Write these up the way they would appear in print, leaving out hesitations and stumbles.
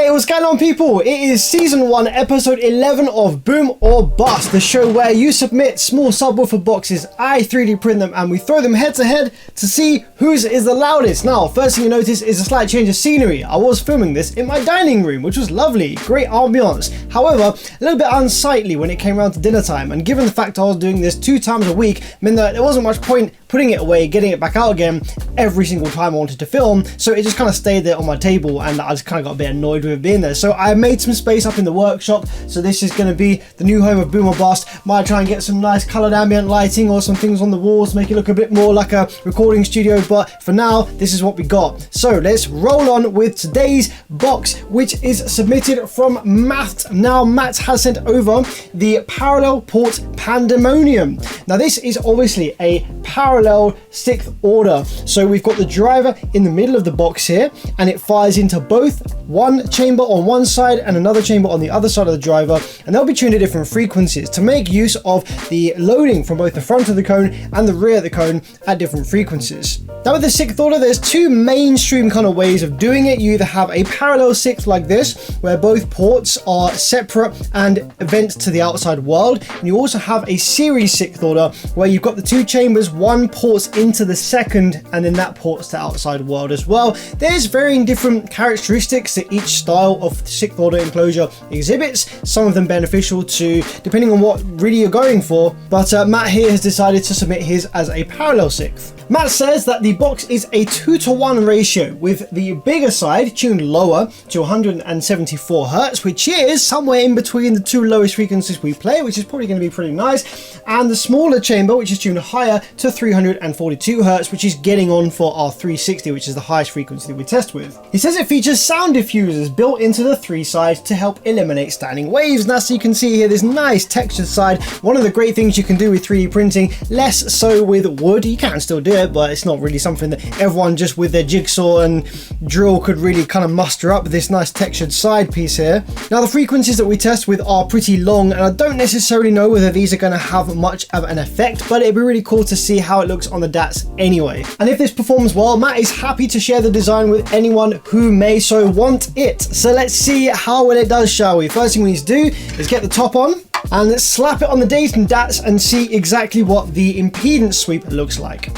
Hey, what's going on, people? It is season 1, episode 11 of Boom or Bust, the show where you submit small subwoofer boxes, I 3D print them, and we throw them head to head to see whose is the loudest. Now, first thing you notice is a slight change of scenery. I was filming this in my dining room, which was lovely, great ambiance. However, a little bit unsightly when it came around to dinner time, and given the fact I was doing this 2 times a week, meant that there wasn't much point putting it away, getting it back out again every single time I wanted to film, so it just kind of stayed there on my table, and I just kind of got a bit annoyed with it being there. So I made some space up in the workshop, so this is going to be the new home of Boom or Bust. Might try and get some nice coloured ambient lighting or some things on the walls to make it look a bit more like a recording studio, but for now, this is what we got. So let's roll on with today's box, which is submitted from Matt. Now, Matt has sent over the Parallel Port Pandemonium. Now, this is obviously a parallel 6th order. So we've got the driver in the middle of the box here, and it fires into both one chamber on one side and another chamber on the other side of the driver, and they'll be tuned at different frequencies to make use of the loading from both the front of the cone and the rear of the cone at different frequencies. Now, with the 6th order, there's 2 mainstream kind of ways of doing it. You either have a parallel 6th like this, where both ports are separate and vent to the outside world, and you also have a series 6th order where you've got the 2 chambers, one ports into the second, and then that ports to outside world as well. There's varying different characteristics that each style of 6th order enclosure exhibits, some of them beneficial to depending on what really you're going for, but Matt here has decided to submit his as a parallel 6th. Matt says that the box is a 2-to-1 ratio, with the bigger side tuned lower to 174 Hz, which is somewhere in between the 2 lowest frequencies we play, which is probably going to be pretty nice, and the smaller chamber, which is tuned higher to 342 Hz, which is getting on for our 360, which is the highest frequency that we test with. He says it features sound diffusers built into the 3 sides to help eliminate standing waves. Now, so you can see here this nice textured side. One of the great things you can do with 3D printing, less so with wood. You can still do it, but it's not really something that everyone just with their jigsaw and drill could really kind of muster up, this nice textured side piece here. Now, the frequencies that we test with are pretty long, and I don't necessarily know whether these are going to have much of an effect, but it'd be really cool to see how it looks on the DATs anyway. And if this performs well, Matt is happy to share the design with anyone who may so want it. So let's see how well it does, shall we? First thing we need to do is get the top on and let's slap it on the datum DATs and see exactly what the impedance sweep looks like.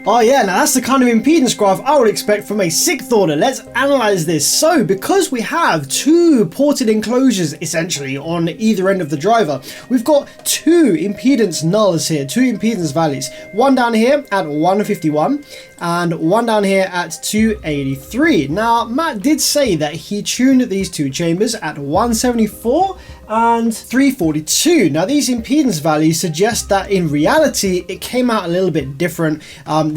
Oh yeah, now that's the kind of impedance graph I would expect from a 6th order. Let's analyze this. So, because we have 2 ported enclosures essentially on either end of the driver, we've got 2 impedance nulls here, 2 impedance values. One down here at 151 and one down here at 283. Now, Matt did say that he tuned these 2 chambers at 174 and 342. Now, these impedance values suggest that in reality it came out a little bit different.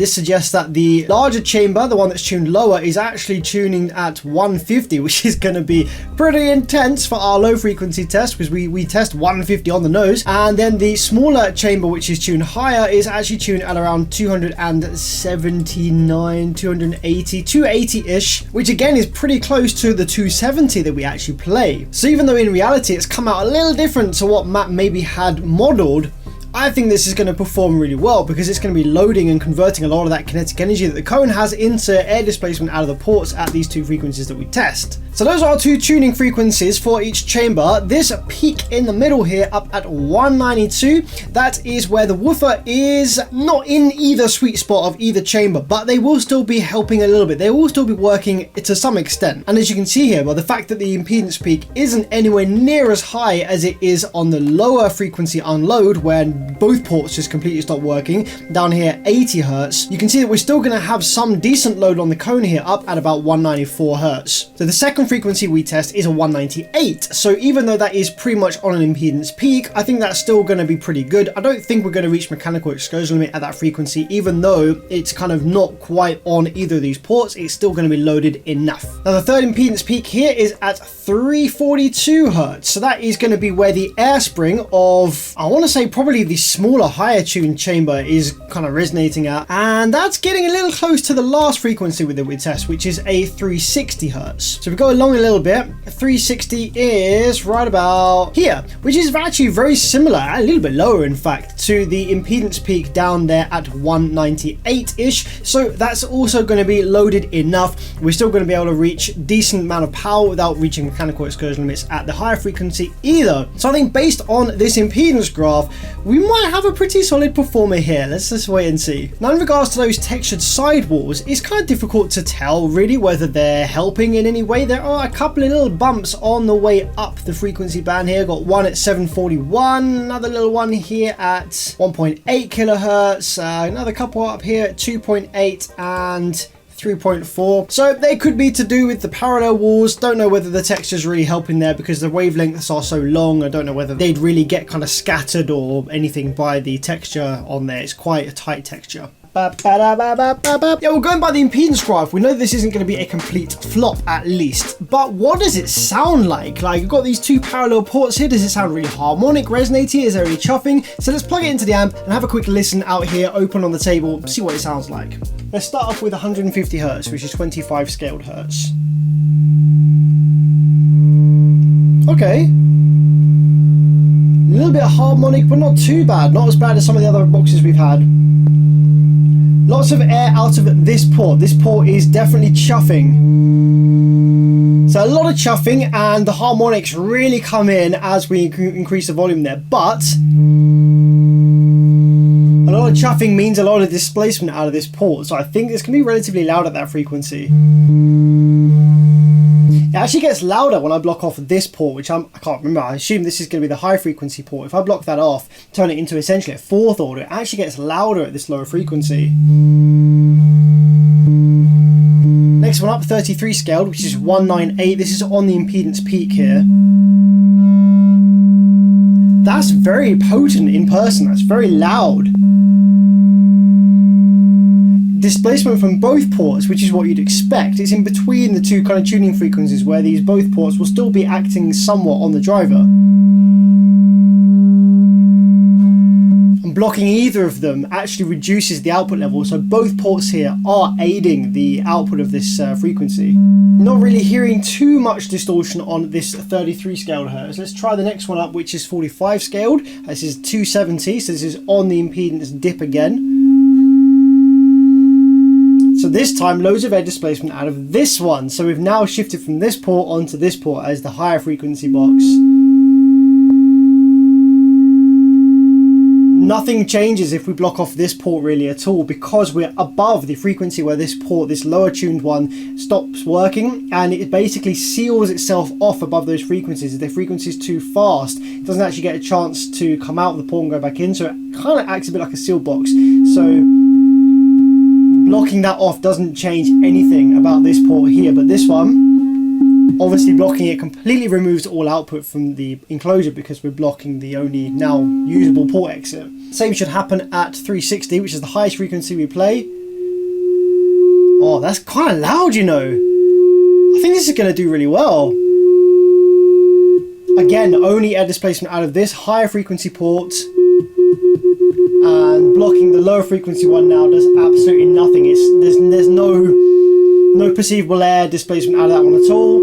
This suggests that the larger chamber, the one that's tuned lower, is actually tuning at 150, which is going to be pretty intense for our low frequency test, because we test 150 on the nose. And then the smaller chamber, which is tuned higher, is actually tuned at around 279, 280, 280-ish, which again is pretty close to the 270 that we actually play. So even though in reality it's come out a little different to what Matt maybe had modeled, I think this is going to perform really well, because it's going to be loading and converting a lot of that kinetic energy that the cone has into air displacement out of the ports at these 2 frequencies that we test. So those are our 2 tuning frequencies for each chamber. This peak in the middle here up at 192, that is where the woofer is not in either sweet spot of either chamber, but they will still be helping a little bit. They will still be working to some extent. And as you can see here, well, the fact that the impedance peak isn't anywhere near as high as it is on the lower frequency unload, when both ports just completely stop working, down here 80 Hz, you can see that we're still going to have some decent load on the cone here up at about 194 Hz. So the second frequency we test is a 198. So even though that is pretty much on an impedance peak, I think that's still going to be pretty good. I don't think we're going to reach mechanical excursion limit at that frequency, even though it's kind of not quite on either of these ports. It's still going to be loaded enough. Now, the third impedance peak here is at 342 Hz. So that is going to be where the air spring of, I want to say probably the smaller, higher tuned chamber is kind of resonating at, and that's getting a little close to the last frequency that we test, which is a 360 hertz. So we go along a little bit. 360 is right about here, which is actually very similar, a little bit lower in fact, to the impedance peak down there at 198-ish. So that's also going to be loaded enough. We're still going to be able to reach a decent amount of power without reaching mechanical excursion limits at the higher frequency either. So I think based on this impedance graph, we might have a pretty solid performer here. Let's just wait and see. Now in regards to those textured sidewalls, it's kind of difficult to tell really whether they're helping in any way. There are a couple of little bumps on the way up the frequency band here. Got one at 741, another little one here at 1.8 kilohertz, another couple up here at 2.8 and 3.4. So they could be to do with the parallel walls. Don't know whether the texture's really helping there because the wavelengths are so long. I don't know whether they'd really get kind of scattered or anything by the texture on there. It's quite a tight texture. Yeah, we're going by the impedance graph. We know this isn't going to be a complete flop at least, but what does it sound like? Like, you've got these two parallel ports here. Does it sound really harmonic, resonating? Is there any chuffing? So let's plug it into the amp and have a quick listen out here, open on the table, see what it sounds like. Let's start off with 150 hertz, which is 25 scaled hertz. Okay. A little bit harmonic, but not too bad. Not as bad as some of the other boxes we've had. Lots of air out of this port. This port is definitely chuffing. So a lot of chuffing, and the harmonics really come in as we increase the volume there. But a lot of chuffing means a lot of displacement out of this port. So I think this can be relatively loud at that frequency. It actually gets louder when I block off this port, which I can't remember. I assume this is going to be the high frequency port. If I block that off, turn it into essentially a fourth order, it actually gets louder at this lower frequency. Next one up, 33 scaled, which is 198. This is on the impedance peak here. That's very potent in person. That's very loud. Displacement from both ports, which is what you'd expect. It's in between the two kind of tuning frequencies where these both ports will still be acting somewhat on the driver. And blocking either of them actually reduces the output level, so both ports here are aiding the output of this frequency. Not really hearing too much distortion on this 33 scaled hertz. Let's try the next one up, which is 45 scaled. This is 270, so this is on the impedance dip again. So this time, loads of air displacement out of this one. So we've now shifted from this port onto this port as the higher frequency box. Nothing changes if we block off this port really at all, because we're above the frequency where this port, this lower tuned one, stops working, and it basically seals itself off above those frequencies. If the frequency is too fast, it doesn't actually get a chance to come out of the port and go back in, so it kind of acts a bit like a seal box. So blocking that off doesn't change anything about this port here, but this one, obviously blocking it completely removes all output from the enclosure because we're blocking the only now usable port exit. Same should happen at 360, which is the highest frequency we play. Oh, that's kind of loud, you know. I think this is going to do really well. Again, only air displacement out of this higher frequency port. And blocking the lower frequency one now does absolutely nothing. There's no perceivable air displacement out of that one at all.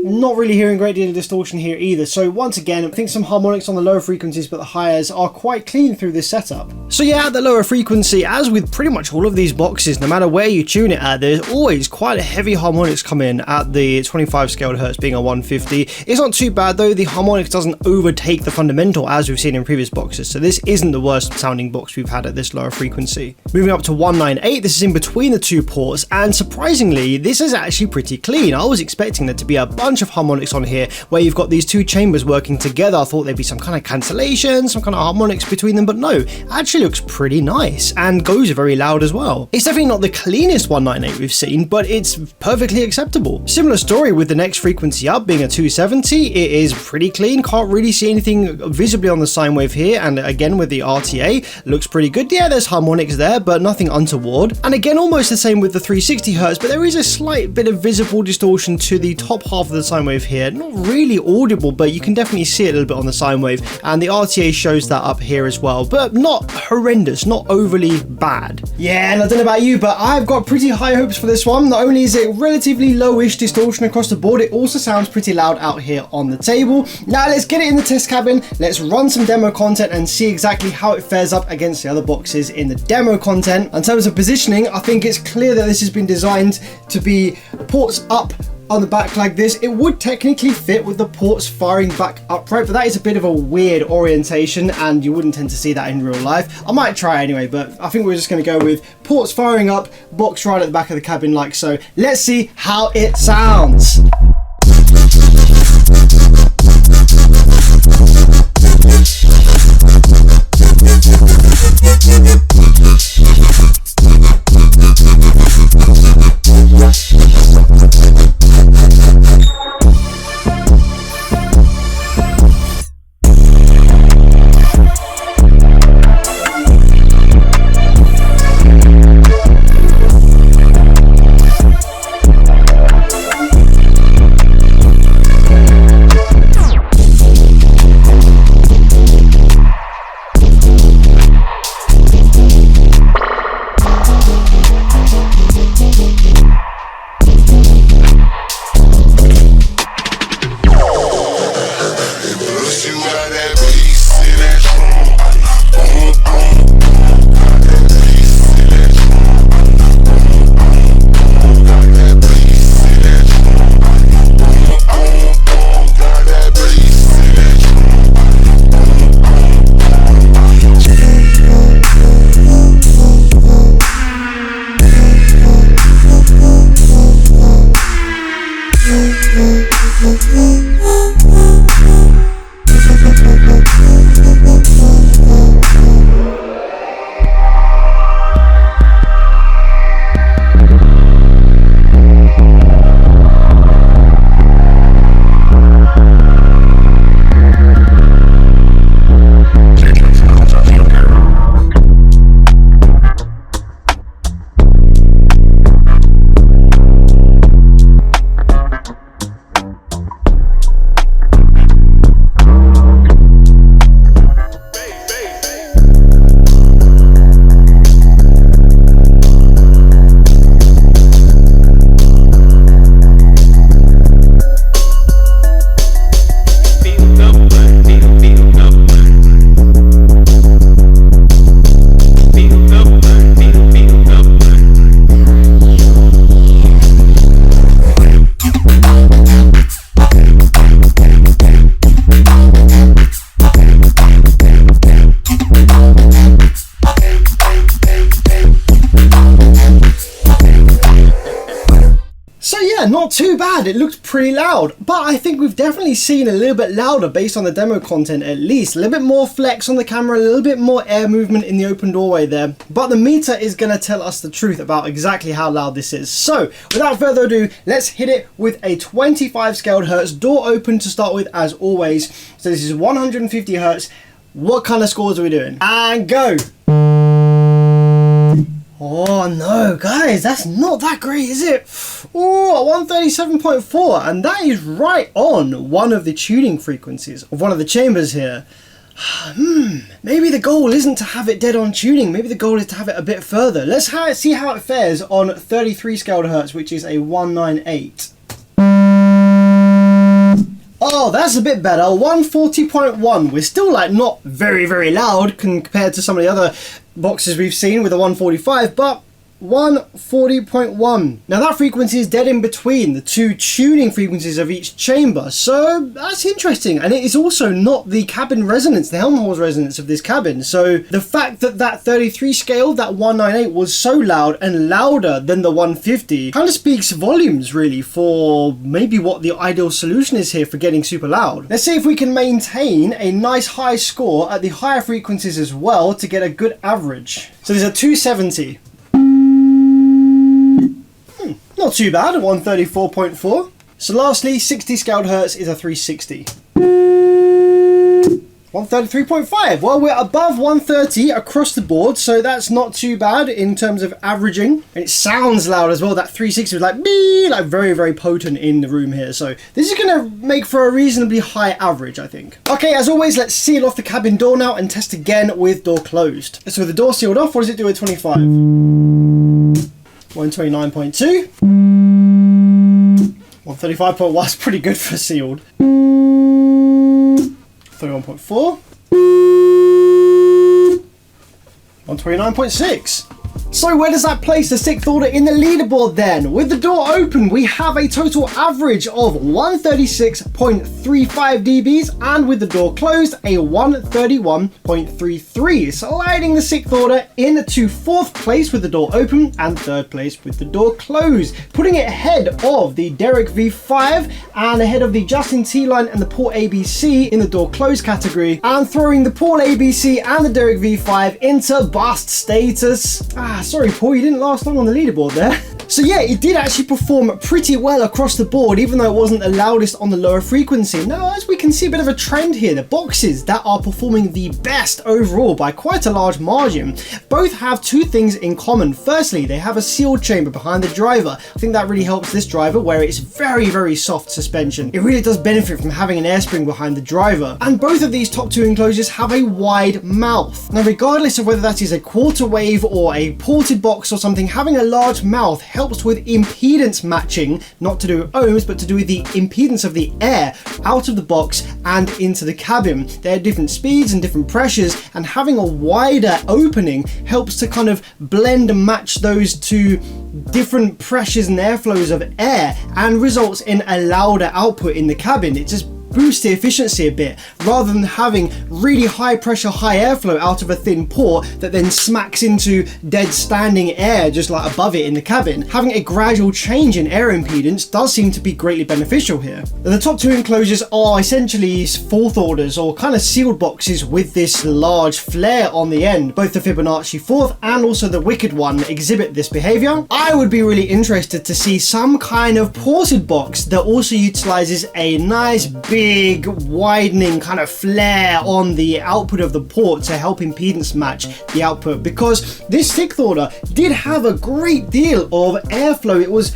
Not really hearing a great deal of distortion here either. So once again, I think some harmonics on the lower frequencies, but the highs are quite clean through this setup. So yeah, at the lower frequency, as with pretty much all of these boxes, no matter where you tune it at, there's always quite a heavy harmonics come in at the 25 scaled hertz being a 150. It's not too bad though. The harmonics doesn't overtake the fundamental as we've seen in previous boxes. So this isn't the worst sounding box we've had at this lower frequency. Moving up to 198, this is in between the two ports, and surprisingly, this is actually pretty clean. I was expecting there to be a bunch of harmonics on here where you've got these two chambers working together. I thought there'd be some kind of cancellation, some kind of harmonics between them, but no, actually looks pretty nice and goes very loud as well. It's definitely not the cleanest 198 we've seen, but it's perfectly acceptable. Similar story with the next frequency up being a 270. It is pretty clean, can't really see anything visibly on the sine wave here, and again with the RTA, looks pretty good. Yeah, there's harmonics there, but nothing untoward. And again, almost the same with the 360 hertz, but there is a slight bit of visible distortion to the top half of the the sine wave here. Not really audible, but you can definitely see it a little bit on the sine wave, and the RTA shows that up here as well, but not horrendous, not overly bad. Yeah, and I don't know about you, but I've got pretty high hopes for this one. Not only is it relatively lowish distortion across the board, it also sounds pretty loud out here on the table. Now let's get it in the test cabin, let's run some demo content and see exactly how it fares up against the other boxes in the demo content. In terms of positioning, I think it's clear that this has been designed to be ports up on the back like this. It would technically fit with the ports firing back upright, but that is a bit of a weird orientation and you wouldn't tend to see that in real life. I might try anyway, but I think we're just going to go with ports firing up, box right at the back of the cabin like so. Let's see how it sounds. Not too bad, it looked pretty loud, but I think we've definitely seen a little bit louder based on the demo content at least. A little bit more flex on the camera, a little bit more air movement in the open doorway there, but the meter is going to tell us the truth about exactly how loud this is. So without further ado, let's hit it with a 25 scaled hertz, door open to start with as always. So this is 150 hertz. What kind of scores are we doing? And go! Oh no, guys, that's not that great, is it? Oh, 137.4, and that is right on one of the tuning frequencies of one of the chambers here. Maybe the goal isn't to have it dead on tuning, maybe the goal is to have it a bit further. Let's see how it fares on 33 scaled hertz, which is a 198. Oh, that's a bit better. 140.1. We're still like not very, very loud compared to some of the other boxes we've seen with a 145, but 140.1. Now that frequency is dead in between the two tuning frequencies of each chamber, so that's interesting. And it is also not the cabin resonance, the Helmholtz resonance of this cabin. So the fact that that 33 scale, that 198 was so loud and louder than the 150 kind of speaks volumes really for maybe what the ideal solution is here for getting super loud. Let's see if we can maintain a nice high score at the higher frequencies as well to get a good average. So there's a 270. Not too bad, 134.4. So lastly, 60 scaled hertz is a 360. 133.5. Well, we're above 130 across the board, so that's not too bad in terms of averaging. And it sounds loud as well. That 360 was like, bee, like very, very potent in the room here. So this is going to make for a reasonably high average, I think. Okay, as always, let's seal off the cabin door now and test again with door closed. So with the door sealed off, what does it do at 25? 129.2. 135.1. That's pretty good for sealed. 31.4. 129.6. So where does that place the sixth order in the leaderboard then? With the door open, we have a total average of 136.35 dBs, and with the door closed, a 131.33, sliding the sixth order into fourth place with the door open and third place with the door closed, putting it ahead of the Derek V5 and ahead of the Justin T-Line and the Paul ABC in the door closed category, and throwing the Paul ABC and the Derek V5 into bust status. Sorry Paul, you didn't last long on the leaderboard there. So yeah, it did actually perform pretty well across the board, even though it wasn't the loudest on the lower frequency. Now, as we can see a bit of a trend here, the boxes that are performing the best overall by quite a large margin, both have two things in common. Firstly, they have a sealed chamber behind the driver. I think that really helps this driver, where it's very, very soft suspension. It really does benefit from having an air spring behind the driver. And both of these top two enclosures have a wide mouth. Now, regardless of whether that is a quarter wave or a ported box or something, having a large mouth helps with impedance matching, not to do with ohms, but to do with the impedance of the air out of the box and into the cabin. They're different speeds and different pressures, and having a wider opening helps to kind of blend and match those two different pressures and airflows of air, and results in a louder output in the cabin. It just boost the efficiency a bit, rather than having really high pressure, high airflow out of a thin port that then smacks into dead standing air just like above it in the cabin. Having a gradual change in air impedance does seem to be greatly beneficial here. The top two enclosures are essentially fourth orders, or kind of sealed boxes with this large flare on the end. Both the Fibonacci fourth and also the Wicked one exhibit this behavior. I would be really interested to see some kind of ported box that also utilizes a nice big widening kind of flare on the output of the port to help impedance match the output, because this sixth order did have a great deal of airflow. It was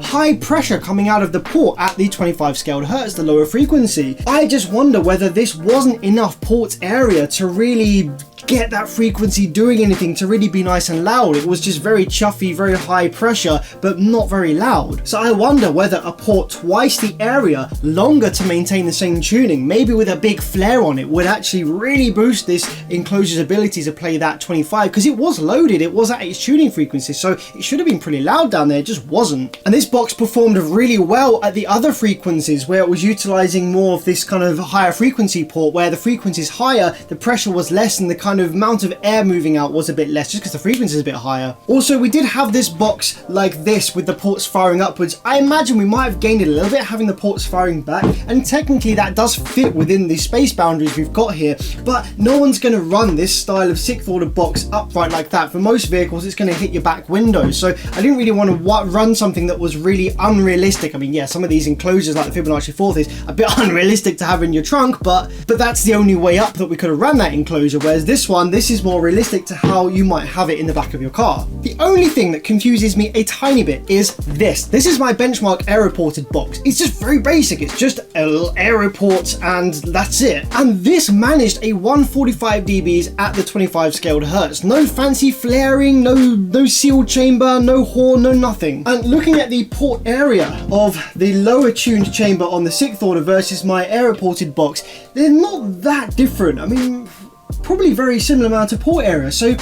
high pressure coming out of the port at the 25 scaled hertz, the lower frequency. I just wonder whether this wasn't enough port area to really get that frequency doing anything, to really be nice and loud. It was just very chuffy, very high pressure, but not very loud. So I wonder whether a port twice the area, longer to maintain the same tuning, maybe with a big flare on it, would actually really boost this enclosure's ability to play that 25, because it was loaded, it was at its tuning frequency, so it should have been pretty loud down there, it just wasn't. And this box performed really well at the other frequencies, where it was utilizing more of this kind of higher frequency port, where the frequency is higher, the pressure was less, and the kind of amount of air moving out was a bit less, just because the frequency is a bit higher. Also, we did have this box like this with the ports firing upwards. I imagine we might have gained it a little bit having the ports firing back, and technically that does fit within the space boundaries we've got here, but no one's going to run this style of sixth order box upright like that. For most vehicles, it's going to hit your back window, so I didn't really want to run something that was really unrealistic. I mean, yeah, some of these enclosures like the Fibonacci fourth is a bit unrealistic to have in your trunk, but that's the only way up that we could have run that enclosure, whereas this is more realistic to how you might have it in the back of your car. The only thing that confuses me a tiny bit is this. This is my benchmark aeroported box. It's just very basic. It's just an aeroport and that's it. And this managed a 145 dBs at the 25 scaled hertz. No fancy flaring, no sealed chamber, no horn, no nothing. And looking at the port area of the lower tuned chamber on the sixth order versus my aeroported box, they're not that different. I mean, probably very similar amount of port area. So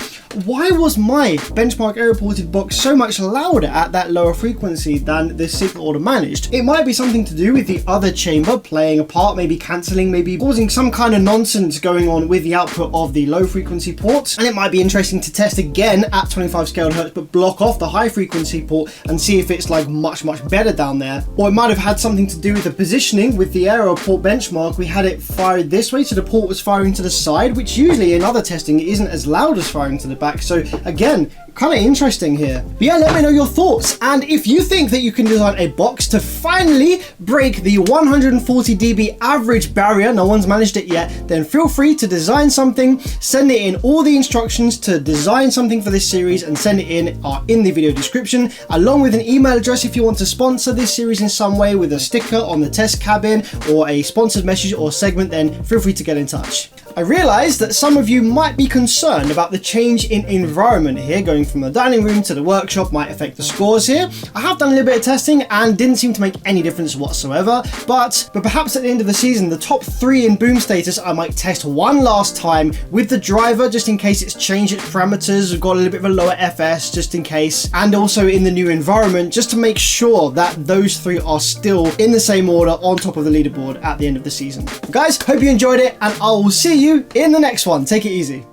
why was my benchmark aeroported box so much louder at that lower frequency than the sixth order managed? It might be something to do with the other chamber playing a part, maybe cancelling, maybe causing some kind of nonsense going on with the output of the low frequency ports. And it might be interesting to test again at 25 scaled hertz, but block off the high frequency port and see if it's like much better down there. Or it might have had something to do with the positioning. With the aero port benchmark, we had it fired this way, so the port was firing to the side, which usually in other testing it isn't as loud as firing to the back. So again, kind of interesting here. But yeah, let me know your thoughts. And if you think that you can design a box to finally break the 140 dB average barrier, no one's managed it yet, then feel free to design something, send it in. All the instructions to design something for this series and send it in are in the video description, along with an email address if you want to sponsor this series in some way with a sticker on the test cabin or a sponsored message or segment, then feel free to get in touch. I realize that some of you might be concerned about the change in environment here, going from the dining room to the workshop might affect the scores here. I have done a little bit of testing and didn't seem to make any difference whatsoever, but perhaps at the end of the season, the top 3 in boom status, I might test one last time with the driver, just in case it's changed its parameters, we've got a little bit of a lower FS just in case, and also in the new environment, just to make sure that those 3 are still in the same order on top of the leaderboard at the end of the season. Guys, hope you enjoyed it, and I will see you in the next one. Take it easy.